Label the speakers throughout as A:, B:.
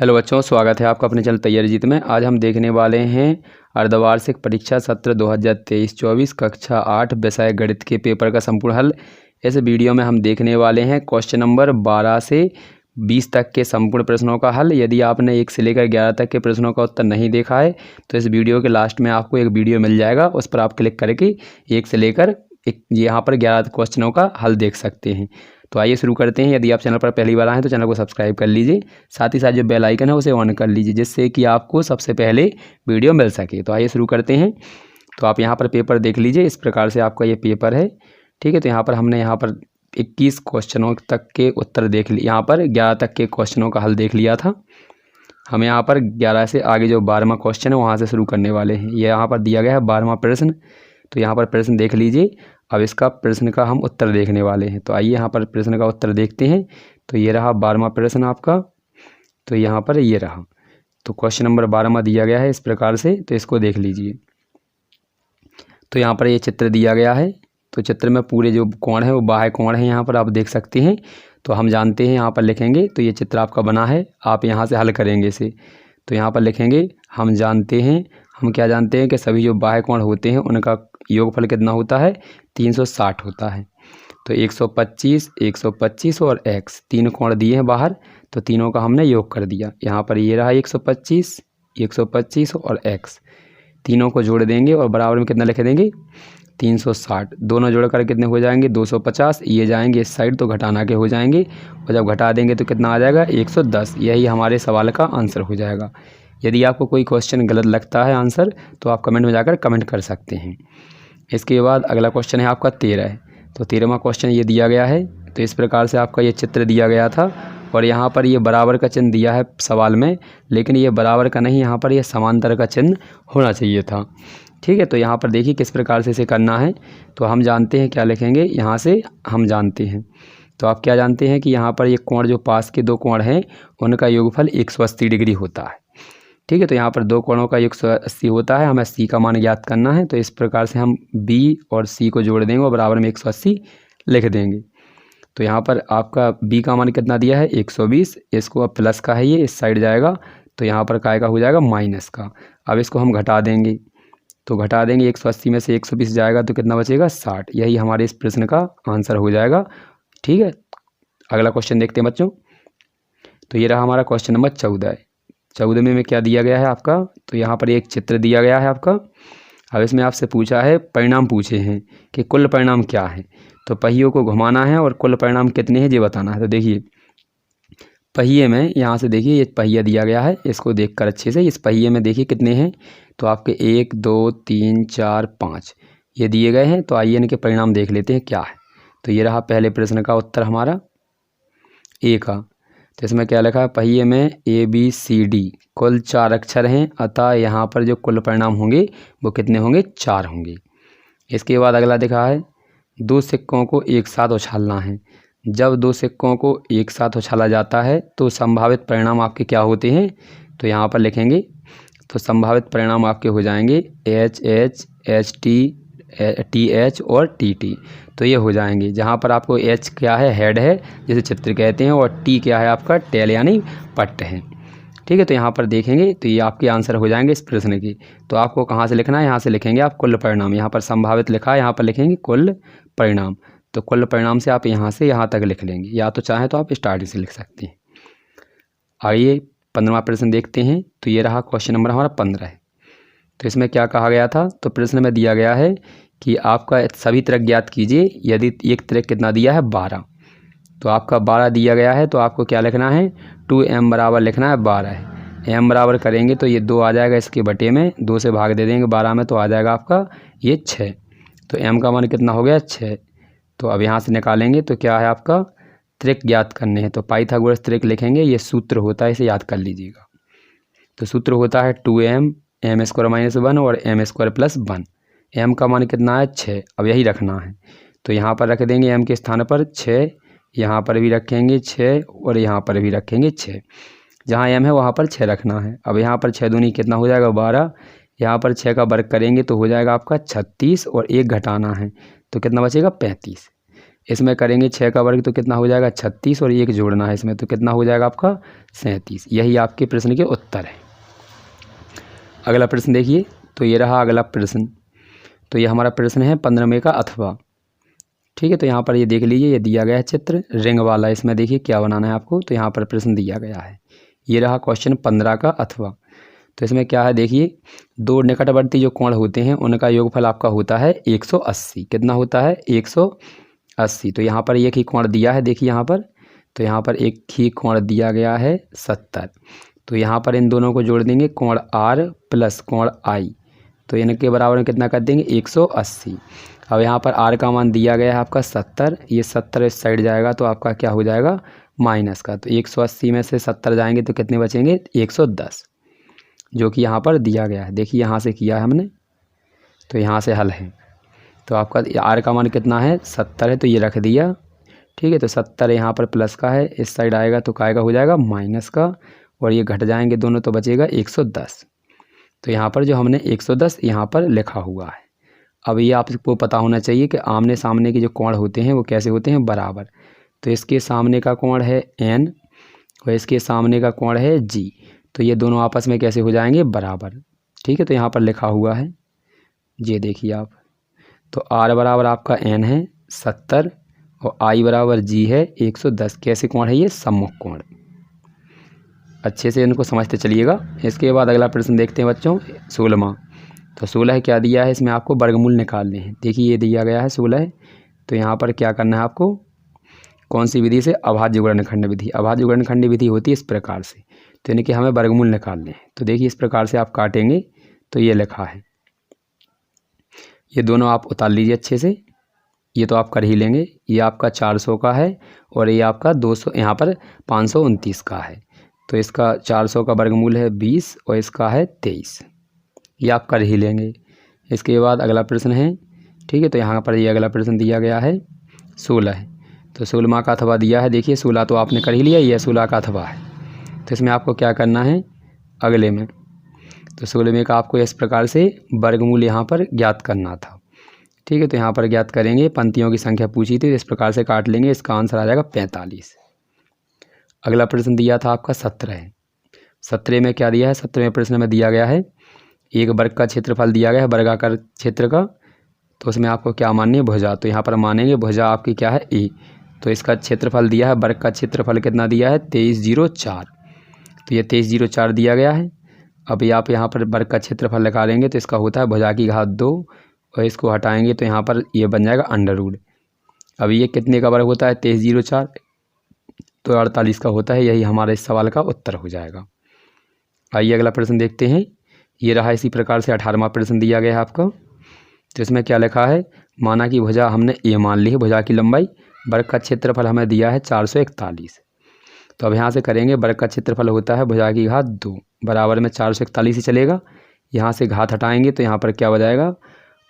A: Hello बच्चों, स्वागत है आपका अपने चैनल तैयारी जीत में। आज हम देखने वाले हैं अर्धवार्षिक परीक्षा सत्र 2023-24 कक्षा 8 विषय गणित के पेपर का संपूर्ण हल। इस वीडियो में हम देखने वाले हैं क्वेश्चन नंबर 12 से 20 तक के संपूर्ण प्रश्नों का हल। यदि आपने 1 से लेकर 11 तक के प्रश्नों का उत्तर नहीं देखा है तो इस वीडियो के लास्ट में आपको एक वीडियो मिल जाएगा, उस पर आप क्लिक करके 1 से लेकर यहाँ पर 11 क्वेश्चनों का हल देख सकते हैं। तो आइए शुरू करते हैं। यदि आप चैनल पर पहली बार आए तो चैनल को सब्सक्राइब कर लीजिए, साथ ही साथ जो बेल आइकन है उसे ऑन कर लीजिए, जिससे कि आपको सबसे पहले वीडियो मिल सके। तो आइए शुरू करते हैं। तो आप यहाँ पर पेपर देख लीजिए, इस प्रकार से आपका ये पेपर है, ठीक है। तो यहाँ पर हमने यहाँ पर 21 क्वेश्चनों तक के उत्तर देख लिए, यहाँ पर 11 तक के क्वेश्चनों का हल देख लिया था। हम यहाँ पर 11 से आगे जो 12वां क्वेश्चन है वहाँ से शुरू करने वाले हैं। ये यहाँ पर दिया गया है 12वां प्रश्न। तो यहाँ पर प्रश्न देख लीजिए। अब इसका प्रश्न का हम उत्तर देखने वाले हैं। तो आइए यहाँ पर प्रश्न का उत्तर देखते हैं। तो ये रहा 12वां प्रश्न आपका। तो यहाँ पर ये रहा। तो क्वेश्चन नंबर 12वां दिया गया है इस प्रकार से, तो इसको देख लीजिए। तो यहाँ पर ये चित्र दिया गया है। तो चित्र में पूरे जो कोण है वो बाह्य कोण है, यहाँ पर आप देख सकते हैं। तो हम जानते हैं, यहाँ पर लिखेंगे। तो ये चित्र आपका बना है, आप यहाँ से हल करेंगे इसे। तो यहाँ पर लिखेंगे हम जानते हैं, हम क्या जानते हैं कि सभी जो बाह्य कोण होते हैं उनका योगफल कितना होता है, 360 होता है। तो 125, 125 और x तीन कोण दिए हैं बाहर, तो तीनों का हमने योग कर दिया। यहाँ पर ये रहा 125, 125 और x, तीनों को जोड़ देंगे और बराबर में कितना लिख देंगे, 360। दोनों जोड़कर कितने हो जाएंगे, 250। ये जाएंगे इस साइड तो घटाना के हो जाएंगे, और जब घटा देंगे तो कितना आ जाएगा, 110। यही हमारे सवाल का आंसर हो जाएगा। यदि आपको कोई क्वेश्चन गलत लगता है आंसर, तो आप कमेंट में जाकर कमेंट कर सकते हैं। इसके बाद अगला क्वेश्चन है आपका 13। तो 13वां क्वेश्चन ये दिया गया है। तो इस प्रकार से आपका ये चित्र दिया गया था, और यहाँ पर ये बराबर का चिन्ह दिया है सवाल में, लेकिन ये बराबर का नहीं, यहाँ पर ये समांतर का चिन्ह होना चाहिए था, ठीक है। तो यहाँ पर देखिए किस प्रकार से इसे करना है। तो हम जानते हैं, क्या लिखेंगे यहाँ से, हम जानते हैं। तो आप क्या जानते हैं कि यहाँ पर ये कोण जो पास के दो कोण हैं उनका योगफल 180 डिग्री होता है, ठीक है। तो यहाँ पर दो कोणों का 180 होता है, हमें c का मान ज्ञात करना है। तो इस प्रकार से हम b और c को जोड़ देंगे और बराबर में 180 लिख देंगे। तो यहाँ पर आपका b का मान कितना दिया है, 120। इसको अब प्लस का है, ये इस साइड जाएगा, तो यहाँ पर काय का हो जाएगा, माइनस का। अब इसको हम घटा देंगे, तो घटा देंगे 180 में से 120 जाएगा तो कितना बचेगा, 60। यही हमारे इस प्रश्न का आंसर हो जाएगा, ठीक है। अगला क्वेश्चन देखते हैं बच्चों। तो ये रहा हमारा क्वेश्चन नंबर 14। 14 में क्या दिया गया है आपका, तो यहाँ पर एक चित्र दिया गया है आपका। अब इसमें आपसे पूछा है, परिणाम पूछे हैं कि कुल परिणाम क्या है। तो पहियों को घुमाना है और कुल परिणाम कितने हैं ये बताना है। तो देखिए पहिए में, यहाँ से देखिए ये पहिया दिया गया है, इसको देखकर अच्छे से, इस पहिए में देखिए कितने हैं। तो आपके 1 2 3 4 5 ये दिए गए हैं। तो आइए इनके परिणाम देख लेते हैं क्या है। तो ये रहा पहले प्रश्न का उत्तर हमारा ए का। तो इसमें क्या लिखा है, पहिए में ABCD कुल 4 अक्षर हैं, अतः यहाँ पर जो कुल परिणाम होंगे वो कितने होंगे, 4 होंगे। इसके बाद अगला दिखा है, 2 सिक्कों को एक साथ उछालना है। जब 2 सिक्कों को एक साथ उछाला जाता है तो संभावित परिणाम आपके क्या होते हैं। तो यहाँ पर लिखेंगे, तो संभावित परिणाम आपके हो जाएंगे HH, HT, TH और TT। तो ये हो जाएंगे, जहाँ पर आपको H क्या है, हेड है जिसे चित्र कहते हैं, और T क्या है आपका, टेल यानी पट्ट है, ठीक है। तो यहाँ पर देखेंगे तो ये आपके आंसर हो जाएंगे इस प्रश्न की। तो आपको कहाँ से लिखना है, यहाँ से लिखेंगे आप कुल परिणाम। यहाँ पर संभावित लिखा है, यहाँ पर लिखेंगे कुल परिणाम। तो कुल परिणाम से आप यहाँ से यहाँ तक लिख लेंगे, या तो चाहें तो आप स्टार्टिंग से लिख सकते हैं। आइए 15वां प्रश्न देखते हैं। तो ये रहा क्वेश्चन नंबर हमारा 15 है। तो इसमें क्या कहा गया था, तो प्रश्न में दिया गया है कि आपका सभी त्रिक ज्ञात कीजिए यदि एक त्रिक कितना दिया है, 12। तो आपका 12 दिया गया है, तो आपको क्या लिखना है, 2m बराबर लिखना है 12 है। m बराबर करेंगे तो ये 2 आ जाएगा इसके बटे में, 2 से भाग दे देंगे 12 में, तो आ जाएगा आपका ये 6। तो m का मान कितना हो गया, 6। तो अब यहाँ से निकालेंगे तो क्या है आपका, त्रिक ज्ञात करने हैं। तो पाइथागोरस त्रिक लिखेंगे, ये सूत्र होता है, इसे याद कर लीजिएगा। तो सूत्र होता है 2m, m² - 1 और m² + 1। m का मान कितना है, 6। अब यही रखना है, तो यहाँ पर रख देंगे m के स्थान पर 6, यहाँ पर भी रखेंगे 6 और यहाँ पर भी रखेंगे 6। जहाँ m है वहाँ पर 6 रखना है। अब यहाँ पर 6 दूनी कितना हो जाएगा, 12। यहाँ पर 6 का वर्ग करेंगे तो हो जाएगा आपका 36, और 1 घटाना है तो कितना बचेगा, 35। इसमें करेंगे 6 का वर्ग तो कितना हो जाएगा 36 और 1 जोड़ना है इसमें तो कितना हो जाएगा आपका 37। यही आपके प्रश्न के उत्तर है। अगला प्रश्न देखिए, तो ये रहा अगला प्रश्न। तो ये हमारा प्रश्न है 15वें का अथवा। ठीक है, तो यहाँ पर ये देख लीजिए, ये दिया गया है चित्र रिंग वाला। इसमें देखिए क्या बनाना है आपको, तो यहाँ पर प्रश्न दिया गया है। ये रहा क्वेश्चन 15 का अथवा। तो इसमें क्या है देखिए, दो निकटवर्ती जो कोण होते हैं उनका योगफल आपका होता है 180। कितना होता है 180। तो यहाँ पर एक ही कोण दिया है, देखिए यहाँ पर, तो यहाँ पर एक ही कोण दिया गया है 70। तो यहाँ पर इन दोनों को जोड़ देंगे, कोण R प्लस कोण I, तो इनके बराबर में कितना कर देंगे 180। अब यहाँ पर R का मान दिया गया है आपका 70, ये 70 इस साइड जाएगा तो आपका क्या हो जाएगा माइनस का। तो 180 में से 70 जाएंगे तो कितने बचेंगे 110, जो कि यहाँ पर दिया गया है। देखिए यहाँ से किया है हमने, तो यहाँ से हल है। तो आपका R का मान कितना है 70 है, तो ये रख दिया। ठीक है, तो 70 यहाँ पर प्लस का है, इस साइड आएगा तो काय का हो जाएगा माइनस का, और ये घट जाएंगे दोनों तो बचेगा 110। तो यहाँ पर जो हमने 110 यहाँ पर लिखा हुआ है। अब ये आपको पता होना चाहिए कि आमने सामने के जो कोण होते हैं वो कैसे होते हैं बराबर। तो इसके सामने का कोण है N और इसके सामने का कोण है G, तो ये दोनों आपस में कैसे हो जाएंगे बराबर। ठीक है, तो यहाँ पर लिखा हुआ है, ये देखिए आप। तो R बराबर आपका N है 70 और I बराबर G है 110। कैसे कोण है ये सम्मुख कोण। अच्छे से इनको समझते चलिएगा। इसके बाद अगला प्रश्न देखते हैं बच्चों 16वां। तो 16 क्या दिया है, इसमें आपको वर्गमूल निकालने हैं। देखिए ये दिया गया है 16, तो यहाँ पर क्या करना है आपको, कौन सी विधि से, अभाज्य गुणनखंड विधि। अभाज्य गुणनखंड विधि होती है इस प्रकार से, तो इनके हमें वर्गमूल निकालने हैं। तो देखिए इस प्रकार से आप काटेंगे तो ये लिखा है, ये दोनों आप उतार लीजिए अच्छे से, ये तो आप कर ही लेंगे। ये आपका 400 का है और ये आपका 200 यहाँ पर 529 का है। तो इसका 400 का वर्गमूल है 20 और इसका है 23, ये आप कर ही लेंगे। इसके बाद अगला प्रश्न है, ठीक है, तो यहाँ पर ये अगला प्रश्न दिया गया है 16 है। तो 16वां का अथवा दिया है, देखिए 16 तो आपने कर ही लिया, ये 16 का अथवा है। तो इसमें आपको क्या करना है अगले में, तो 16वें का आपको इस प्रकार से वर्गमूल यहाँ पर ज्ञात करना था। ठीक है, तो यहाँ पर ज्ञात करेंगे, पंक्तियों की संख्या पूछी थी, तो इस प्रकार से काट लेंगे, इसका आंसर आ जाएगा 45। अगला प्रश्न दिया था आपका 17 है। 17 में क्या दिया है, 17वें प्रश्न में दिया गया है एक वर्ग का क्षेत्रफल दिया गया है वर्गाकार क्षेत्र का। तो उसमें आपको क्या माननी है भुजा, तो यहाँ पर मानेंगे भुजा आपकी क्या है ए। तो इसका क्षेत्रफल दिया है, वर्ग का क्षेत्रफल कितना दिया है 2304, तो ये 2304 दिया गया है। अब ये आप यहाँ पर वर्ग का क्षेत्रफल निकालेंगे तो इसका होता है भुजा की घात 2 और इसको हटाएंगे तो यहाँ पर ये बन जाएगा अंडर रूट। अब ये कितने का वर्ग होता है 2304, तो 48 का होता है। यही हमारे इस सवाल का उत्तर हो जाएगा। आइए अगला प्रश्न देखते हैं। ये रहा इसी प्रकार से 18वां प्रश्न दिया गया है आपको। तो इसमें क्या लिखा है, माना कि भुजा हमने ए मान ली है, भुजा की लंबाई, वर्ग का क्षेत्रफल हमें दिया है 441। तो अब यहाँ से करेंगे, वर्ग का क्षेत्रफल होता है भुजा की घात 2 बराबर में 441 ही चलेगा। यहाँ से घात हटाएंगे तो यहाँ पर क्या हो जाएगा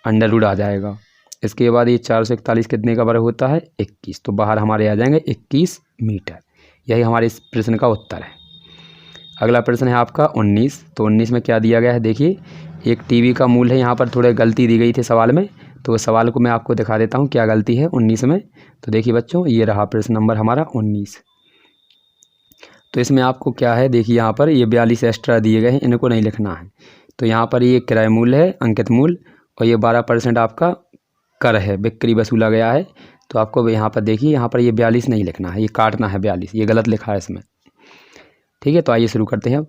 A: अंडर रूट आ जाएगा। इसके बाद ये 441 कितने का वर्ग होता है 21, तो बाहर हमारे आ जाएंगे 21 मीटर। यही हमारे इस प्रश्न का उत्तर है। अगला प्रश्न है आपका 19। तो 19 में क्या दिया गया है, देखिए एक टीवी का मूल है, यहाँ पर थोड़ी गलती दी गई थी सवाल में, तो सवाल को मैं आपको दिखा देता हूँ क्या गलती है 19 में। तो देखिए बच्चों, ये रहा प्रश्न नंबर हमारा 19। तो इसमें आपको क्या है, देखिए यहाँ पर ये 42 एक्स्ट्रा दिए गए हैं, इनको नहीं लिखना है। तो यहाँ पर ये किराए मूल है, अंकित मूल, और ये 12% आपका कर है, बिक्री वसूला गया है। तो आपको यहाँ पर देखिए, यहाँ पर ये 42 नहीं लिखना है, ये काटना है 42, ये गलत लिखा है इसमें। ठीक है, तो आइए शुरू करते हैं अब।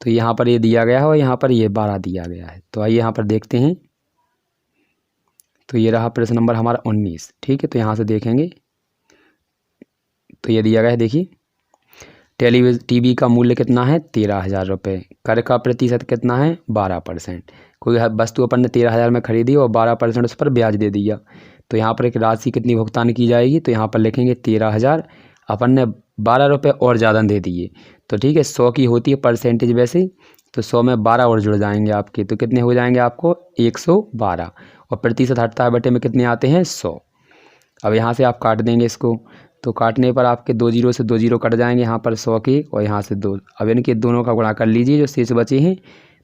A: तो यहाँ पर ये दिया गया है और यहाँ पर ये 12 दिया गया है। तो आइए यहाँ पर देखते हैं। तो ये रहा प्रश्न नंबर हमारा 19। ठीक है, तो यहाँ से देखेंगे तो ये दिया गया है, देखिए टीवी का मूल्य कितना है 13,000 रुपये, कर का प्रतिशत कितना है 12%। कोई वस्तु अपन ने 13,000 में खरीदी और 12% उस पर ब्याज दे दिया। तो यहाँ पर एक राशि कितनी भुगतान की जाएगी, तो यहाँ पर लिखेंगे 13,000, अपन ने 12 रुपये और ज़्यादा दे दिए। तो ठीक है, 100 की होती है परसेंटेज वैसे, तो 100 में 12 और जुड़ जाएंगे आपके, तो कितने हो जाएंगे आपको 112, और प्रतिशत हटता है बटे में कितने आते हैं 100। अब यहाँ से आप काट देंगे इसको, तो काटने पर आपके 2 जीरो से 2 जीरो कट जाएंगे, यहाँ पर 100 के और यहाँ से 2। अब इनके दोनों का गुणा कर लीजिए जो शेष बचे हैं,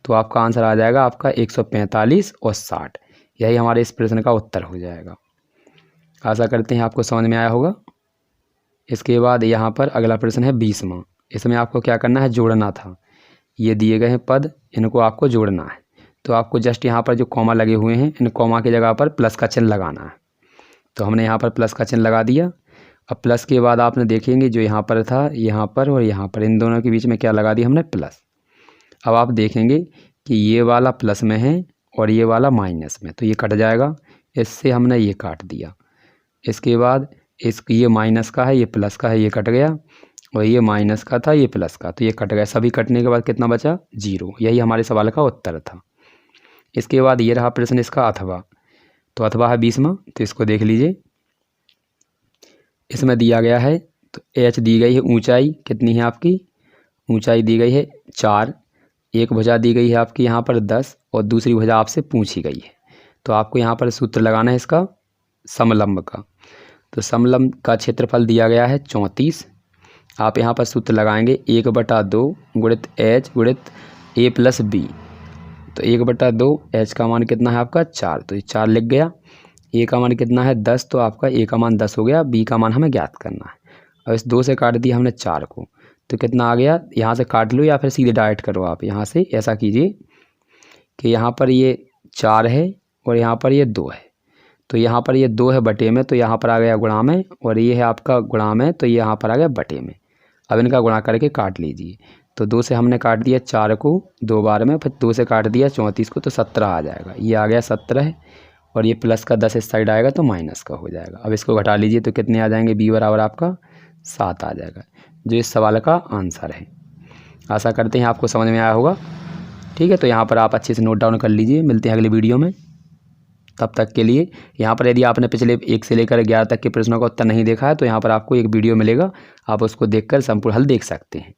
A: तो आपका आंसर आ जाएगा आपका 145 और 60। यही हमारे इस प्रश्न का उत्तर हो जाएगा। आशा करते हैं आपको समझ में आया होगा। इसके बाद यहाँ पर अगला प्रश्न है 20वां। इसमें आपको क्या करना है, जोड़ना था। ये दिए गए हैं पद, इनको आपको जोड़ना है। तो आपको जस्ट यहाँ पर जो कॉमा लगे हुए हैं, इन कॉमा की जगह पर प्लस का चिन्ह लगाना है। तो हमने यहाँ पर प्लस का चिन्ह लगा दिया। अब प्लस के बाद आपने देखेंगे जो यहाँ पर था, यहाँ पर और यहाँ पर, इन दोनों के बीच में क्या लगा दिया हमने, प्लस। अब आप देखेंगे कि ये वाला प्लस में है और ये वाला माइनस में, तो ये कट जाएगा। इससे हमने ये काट दिया। इसके बाद ये माइनस का है, ये प्लस का है, ये कट गया। और ये माइनस का था, ये प्लस का, तो ये कट गया। सभी कटने के बाद कितना बचा, 0। यही हमारे सवाल का उत्तर था। इसके बाद ये रहा प्रश्न इसका अथवा। तो अथवा है 20वां, तो इसको देख लीजिए। इसमें दिया गया है, तो h दी गई है, ऊंचाई कितनी है आपकी, ऊंचाई दी गई है 4। एक भुजा दी गई है आपकी यहाँ पर 10 और दूसरी भुजा आपसे पूछी गई है। तो आपको यहाँ पर सूत्र लगाना है इसका समलंब का। तो समलंब का क्षेत्रफल दिया गया है 34। आप यहाँ पर सूत्र लगाएंगे 1/2 गुणित h गुणित a प्लस b। तो 1/2 h का मान कितना है आपका 4, तो ये 4 लिख गया। a का मान कितना है 10, तो आपका a का मान 10 हो गया। b का मान हमें ज्ञात करना है। अब इस 2 से काट दिया हमने 4 को, तो कितना आ गया, यहाँ से काट लो या फिर सीधे डायरेक्ट करो। आप यहाँ से ऐसा कीजिए कि यहाँ पर ये 4 है और यहाँ पर ये 2 है। तो यहाँ पर ये 2 है बटे में, तो यहाँ पर आ गया गुणा में, और ये है आपका गुणा में, तो ये यहाँ पर आ गया बटे में। अब इनका गुणा करके काट लीजिए। तो 2 से हमने काट दिया 4 को 2 बार में, फिर 2 से काट दिया 34 को, तो 17 आ जाएगा। ये आ गया 17, और ये प्लस का 10 इस साइड आएगा तो माइनस का हो जाएगा। अब इसको घटा लीजिए तो कितने आ जाएंगे, b बराबर आपका 7 आ जाएगा, जो इस सवाल का आंसर है। आशा करते हैं आपको समझ में आया होगा। ठीक है, तो यहाँ पर आप अच्छे से नोट डाउन कर लीजिए। मिलते हैं अगले वीडियो में, तब तक के लिए। यहाँ पर यदि आपने पिछले 1 से लेकर 11 तक के प्रश्नों का उत्तर नहीं देखा है, तो यहाँ पर आपको एक वीडियो मिलेगा, आप उसको देखकर संपूर्ण हल देख सकते हैं।